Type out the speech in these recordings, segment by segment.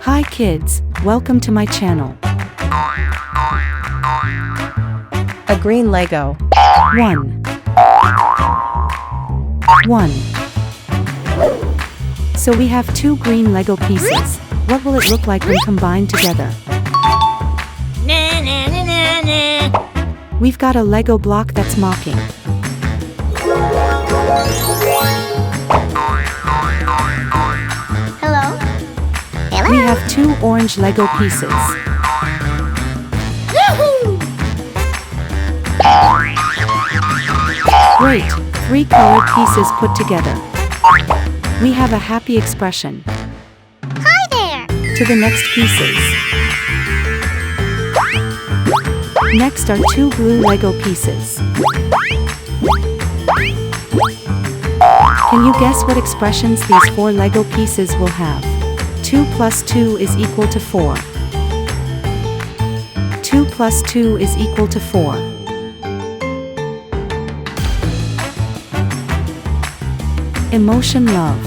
Hi kids, welcome to my channel. A green Lego. 1. So we have 2 green Lego pieces. What will it look like when combined together? We've got a Lego block that's mocking. Hello? Hello? We have 2 orange Lego pieces. Great! 3 colored pieces put together. We have a happy expression. Hi there! To the next pieces. Next are 2 blue Lego pieces. Can you guess what expressions these 4 Lego pieces will have? 2 plus 2 is equal to 4. 2 plus 2 is equal to 4. Emotion love.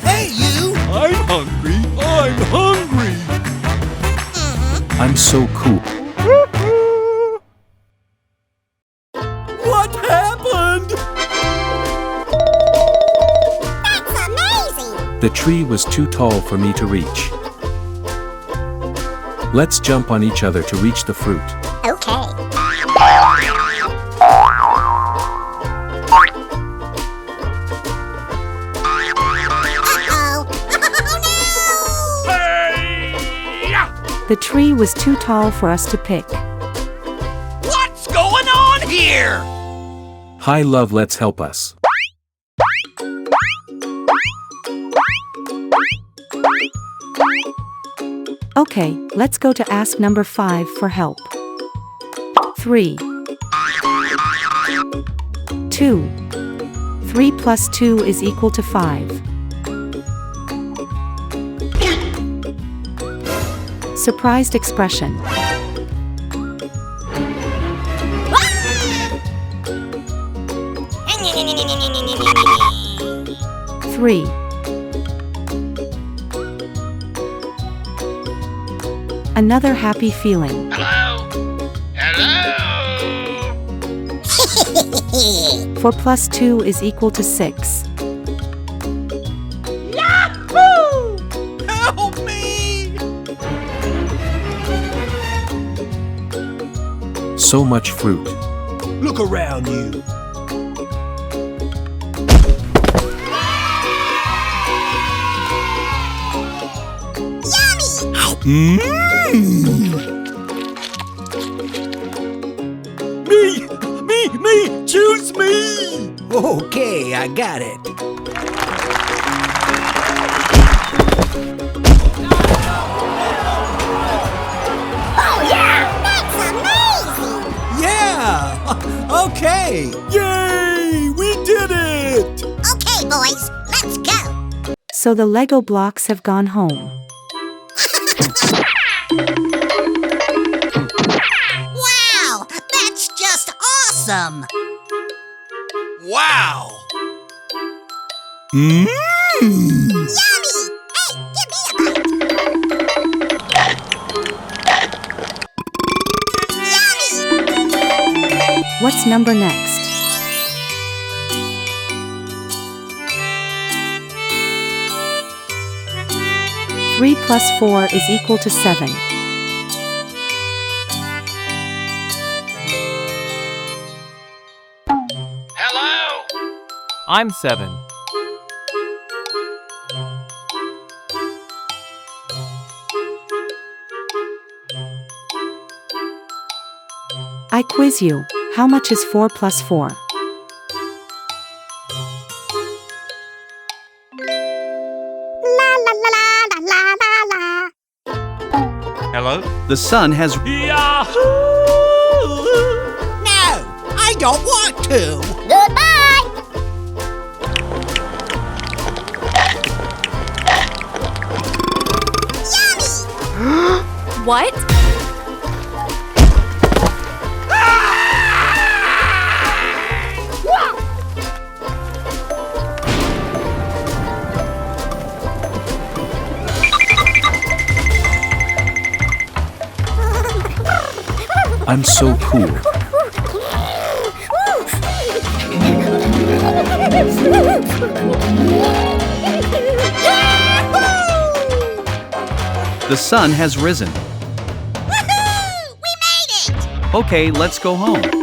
Hey, you! I'm hungry! I'm hungry! I'm so cool. What happened? That's amazing! The tree was too tall for me to reach. Let's jump on each other to reach the fruit. Okay. The tree was too tall for us to pick. What's going on here? Hi, love, let's help us. Okay, let's go to ask number 5 for help. 3. 2. 3 plus 2 is equal to 5. Surprised expression. 3. Another happy feeling. Hello? Hello? 4 plus 2 is equal to 6. Help me! So much fruit. Look around you. Me! Choose me! Okay, I got it. Oh yeah! That's amazing! Yeah! Okay! Yay! We did it! Okay, boys, let's go! So the Lego blocks have gone home. Wow! That's just awesome! Wow! Yummy! Hey, give me a bite! Yummy! What's number next? 3 plus 4 is equal to 7. Hello? I'm 7. I quiz you. How much is 4 plus 4? La la la la la la la. Hello? The sun has Yahoo! No! I don't want to! Goodbye! Yummy! What? I'm so cool. The sun has risen. Woohoo! We made it! Okay, let's go home.